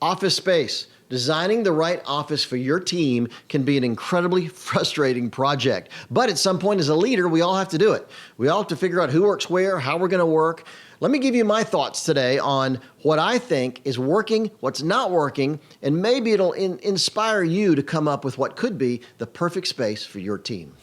Office space. Designing the right office for your team can be an incredibly frustrating project. But at some point as a leader, we all have to do it. We all have to figure out who works where, how we're going to work. Let me give you my thoughts today on what I think is working, what's not working, and maybe it'll inspire you to come up with what could be the perfect space for your team.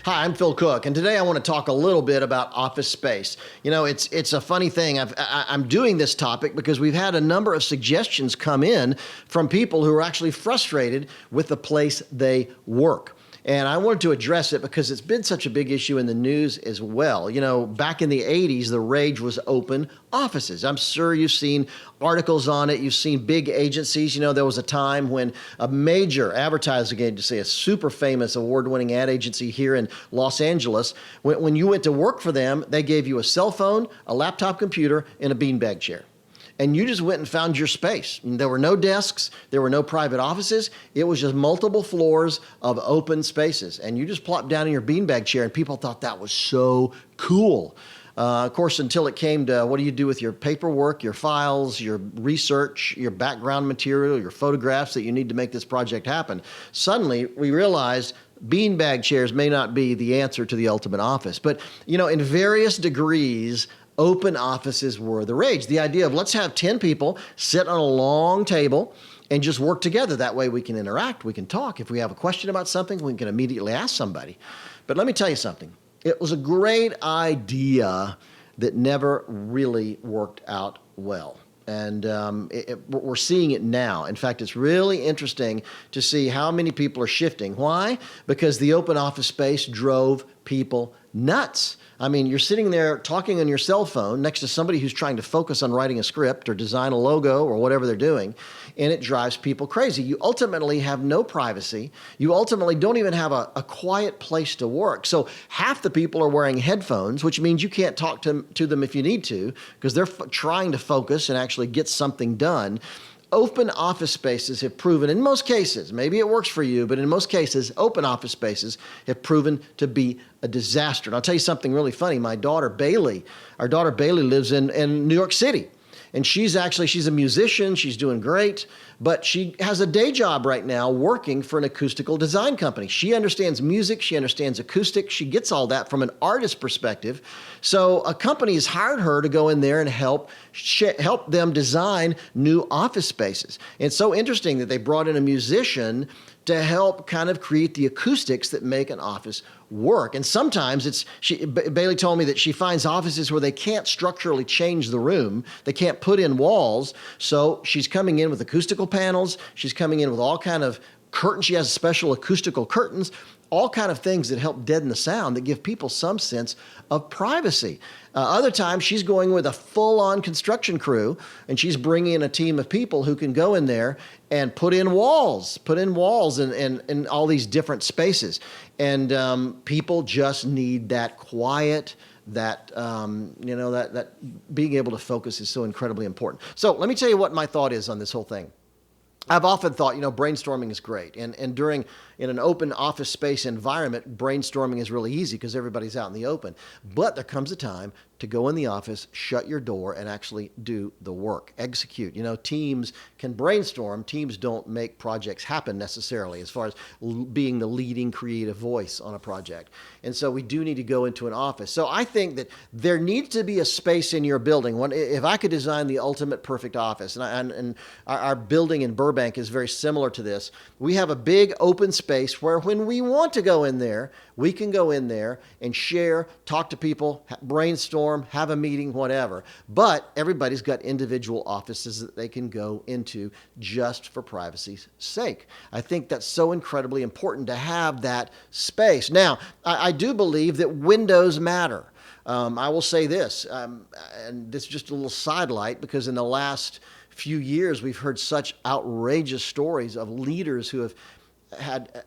Hi, I'm Phil Cooke, and today I want to talk a little bit about office space. You know, it's a funny thing. I'm doing this topic because we've had a number of suggestions come in from people who are actually frustrated with the place they work. And I wanted to address it because it's been such a big issue in the news as well. You know, back in the 80s, the rage was open offices. I'm sure you've seen articles on it. You've seen big agencies. You know, there was a time when a major advertising agency, a super famous award-winning ad agency here in Los Angeles, when you went to work for them, they gave you a cell phone, a laptop computer, and a beanbag chair. And you just went and found your space. And there were no desks. There were no private offices. It was just multiple floors of open spaces. And you just plopped down in your beanbag chair, and people thought that was so cool. Of course, until it came to what do you do with your paperwork, your files, your research, your background material, your photographs that you need to make this project happen. Suddenly, we realized beanbag chairs may not be the answer to the ultimate office. But, you know, in various degrees, open offices were the rage. The idea of let's have 10 people sit on a long table and just work together. That way we can interact, we can talk. If we have a question about something, we can immediately ask somebody. But let me tell you something. It was a great idea that never really worked out well. And we're seeing it now. In fact, it's really interesting to see how many people are shifting. Why? Because the open office space drove people nuts. I mean, you're sitting there talking on your cell phone next to somebody who's trying to focus on writing a script or design a logo or whatever they're doing, and it drives people crazy. You ultimately have no privacy. You ultimately don't even have a quiet place to work. So half the people are wearing headphones, which means you can't talk to them if you need to because they're trying to focus and actually get something done. Open office spaces have proven, in most cases, maybe it works for you, but in most cases, open office spaces have proven to be a disaster. And I'll tell you something really funny. Our daughter Bailey lives in New York City. And she's a musician. She's doing great. But she has a day job right now working for an acoustical design company. She understands music. She understands acoustics. She gets all that from an artist perspective. So a company has hired her to go in there and help them design new office spaces. And it's so interesting that they brought in a musician to help kind of create the acoustics that make an office work. And sometimes Bailey told me that she finds offices where they can't structurally change the room. They can't put in walls. So she's coming in with acoustical panels. She's coming in with all kind of curtains. She has special acoustical curtains, all kind of things that help deaden the sound that give people some sense of privacy. Other times she's going with a full-on construction crew, and she's bringing in a team of people who can go in there and put in walls in all these different spaces. And people just need that quiet, that being able to focus is so incredibly important. So let me tell you what my thought is on this whole thing. I've often thought, brainstorming is great. And in an open office space environment, brainstorming is really easy because everybody's out in the open. But there comes a time to go in the office, shut your door, and actually do the work, execute. Teams can brainstorm. Teams don't make projects happen necessarily as far as being the leading creative voice on a project. And so we do need to go into an office. So I think that there needs to be a space in your building. If I could design the ultimate perfect office, and our building in Burbank is very similar to this, we have a big open space where when we want to go in there, we can go in there and share, talk to people, brainstorm, have a meeting, whatever. But everybody's got individual offices that they can go into just for privacy's sake. I think that's so incredibly important to have that space. Now, I do believe that windows matter. I will say this, and this is just a little sidelight, because in the last few years, we've heard such outrageous stories of leaders who have had,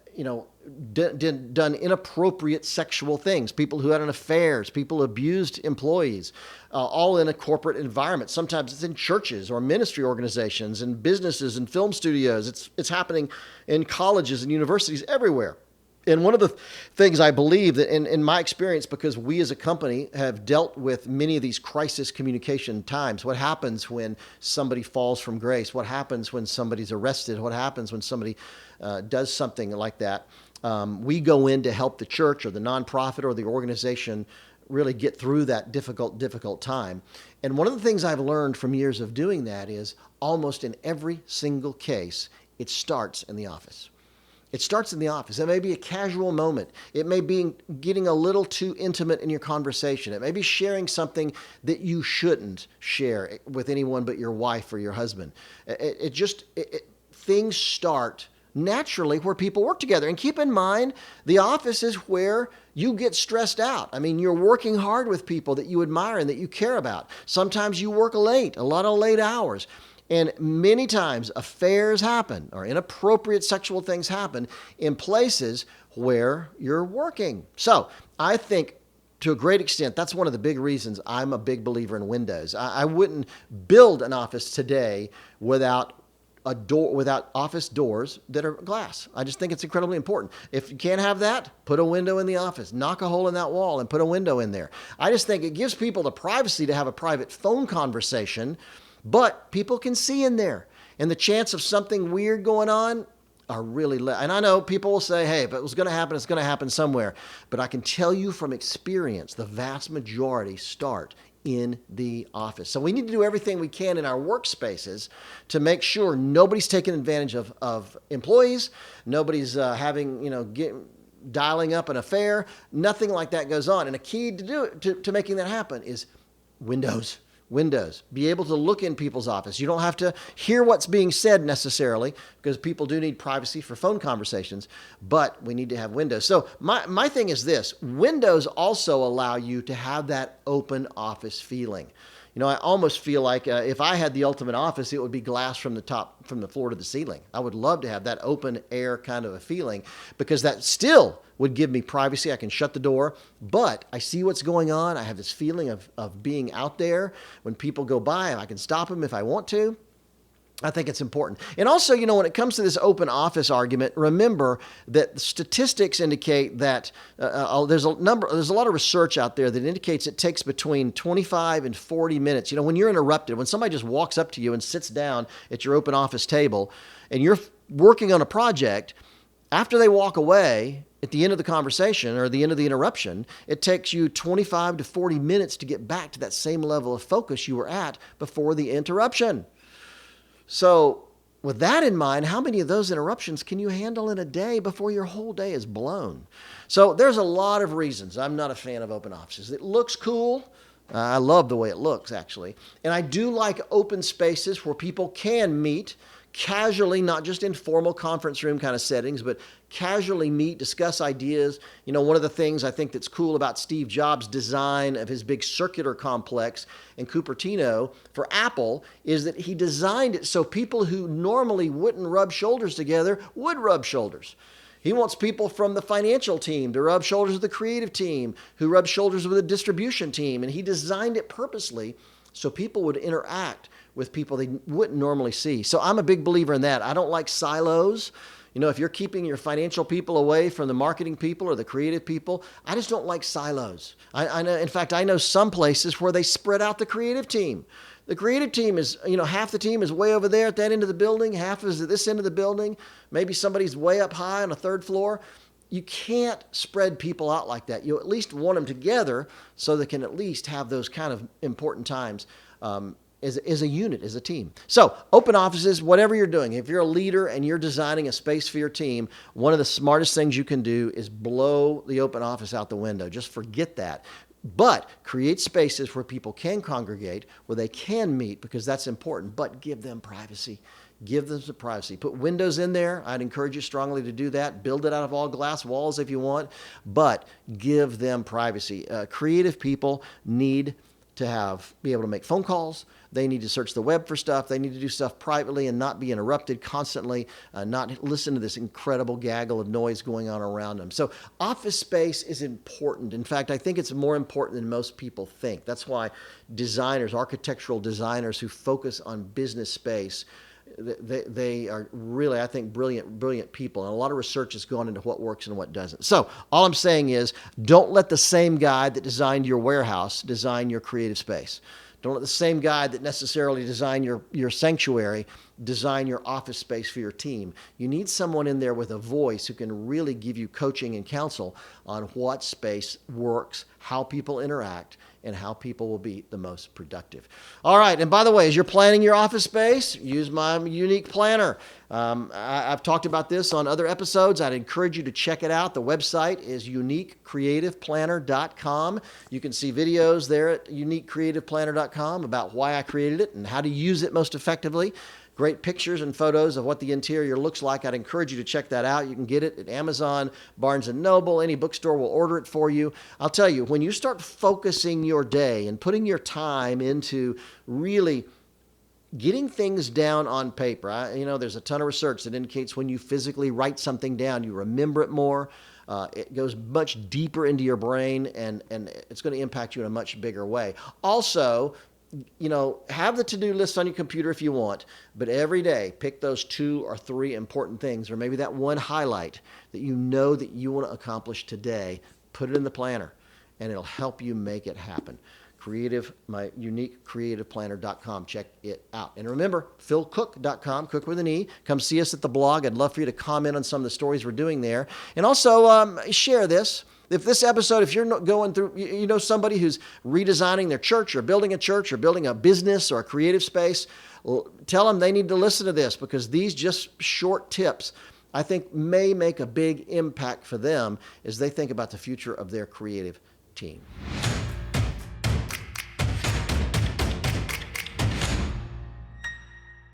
done inappropriate sexual things, people who had affairs, people who abused employees, all in a corporate environment. Sometimes it's in churches or ministry organizations and businesses and film studios. It's happening in colleges and universities everywhere. And one of the things I believe that in my experience, because we as a company have dealt with many of these crisis communication times, what happens when somebody falls from grace? What happens when somebody's arrested? What happens when somebody does something like that? We go in to help the church or the nonprofit or the organization really get through that difficult time. And one of the things I've learned from years of doing that is almost in every single case, it starts in the office. It starts in the office. It may be a casual moment. It may be getting a little too intimate in your conversation. It may be sharing something that you shouldn't share with anyone but your wife or your husband. Things start naturally where people work together. And keep in mind, the office is where you get stressed out. I mean, you're working hard with people that you admire and that you care about. Sometimes you work late, a lot of late hours. And many times affairs happen or inappropriate sexual things happen in places where you're working. So I think to a great extent, that's one of the big reasons I'm a big believer in windows. I wouldn't build an office today without office doors that are glass. I just think it's incredibly important. If you can't have that, put a window in the office, knock a hole in that wall and put a window in there. I just think it gives people the privacy to have a private phone conversation, but people can see in there. And the chance of something weird going on are really less. And I know people will say, hey, if it was going to happen, it's going to happen somewhere. But I can tell you from experience, the vast majority start in the office. So we need to do everything we can in our workspaces to make sure nobody's taking advantage of employees, nobody's dialing up an affair, nothing like that goes on. And a key to making that happen is windows. Be able to look in people's office. You don't have to hear what's being said necessarily, because people do need privacy for phone conversations, but we need to have windows. So my thing is this: windows also allow you to have that open office feeling. You know, I almost feel like if I had the ultimate office, it would be glass from the floor to the ceiling. I would love to have that open air kind of a feeling, because that still would give me privacy. I can shut the door, but I see what's going on. I have this feeling of being out there. When people go by, I can stop them if I want to. I think it's important. And also, when it comes to this open office argument, remember that statistics indicate that there's a lot of research out there that indicates it takes between 25 and 40 minutes. When you're interrupted, when somebody just walks up to you and sits down at your open office table and you're working on a project, after they walk away at the end of the conversation or the end of the interruption, it takes you 25 to 40 minutes to get back to that same level of focus you were at before the interruption. So with that in mind, how many of those interruptions can you handle in a day before your whole day is blown? So there's a lot of reasons I'm not a fan of open offices. It looks cool. I love the way it looks, actually. And I do like open spaces where people can meet casually, not just in formal conference room kind of settings, but casually meet, discuss ideas. One of the things I think that's cool about Steve Jobs' design of his big circular complex in Cupertino for Apple is that he designed it so people who normally wouldn't rub shoulders together would rub shoulders. He wants people from the financial team to rub shoulders with the creative team, who rub shoulders with the distribution team. And he designed it purposely so people would interact with people they wouldn't normally see. So I'm a big believer in that. I don't like silos. If you're keeping your financial people away from the marketing people or the creative people, I just don't like silos. I know, in fact, I know some places where they spread out the creative team. The creative team is, half the team is way over there at that end of the building, half is at this end of the building. Maybe somebody's way up high on the third floor. You can't spread people out like that. You at least want them together so they can at least have those kind of important times as a unit, as a team. So open offices, whatever you're doing, if you're a leader and you're designing a space for your team, one of the smartest things you can do is blow the open office out the window. Just forget that. But create spaces where people can congregate, where they can meet, because that's important, but give them privacy. Give them some privacy. Put windows in there. I'd encourage you strongly to do that. Build it out of all glass walls if you want, but give them privacy. Creative people need to be able to make phone calls. They need to search the web for stuff. They need to do stuff privately and not be interrupted constantly, not listen to this incredible gaggle of noise going on around them. So office space is important. In fact, I think it's more important than most people think. That's why architectural designers who focus on business space, they are really, I think, brilliant people. And a lot of research has gone into what works and what doesn't. So all I'm saying is, don't let the same guy that designed your warehouse design your creative space. Don't let the same guy that necessarily designed your sanctuary design your office space for your team. You need someone in there with a voice who can really give you coaching and counsel on what space works, how people interact, and how people will be the most productive. All right, and by the way, as you're planning your office space, use my unique planner. I've talked about this on other episodes. I'd encourage you to check it out. The website is uniquecreativeplanner.com. You can see videos there at uniquecreativeplanner.com about why I created it and how to use it most effectively. Great pictures and photos of what the interior looks like. I'd encourage you to check that out. You can get it at Amazon, Barnes & Noble. Any bookstore will order it for you. I'll tell you, when you start focusing your day and putting your time into really getting things down on paper, there's a ton of research that indicates when you physically write something down, you remember it more. It goes much deeper into your brain, and it's going to impact you in a much bigger way. Also, have the to-do list on your computer if you want, but every day pick those 2 or 3 important things, or maybe that one highlight that you know that you want to accomplish today. Put it in the planner, and it'll help you make it happen. My uniquecreativeplanner.com. Check it out. And remember, philcooke.com, Cooke with an E. Come see us at the blog. I'd love for you to comment on some of the stories we're doing there. And also share this. If this episode, if you're going through, somebody who's redesigning their church or building a business or a creative space, tell them they need to listen to this, because these just short tips, I think, may make a big impact for them as they think about the future of their creative team.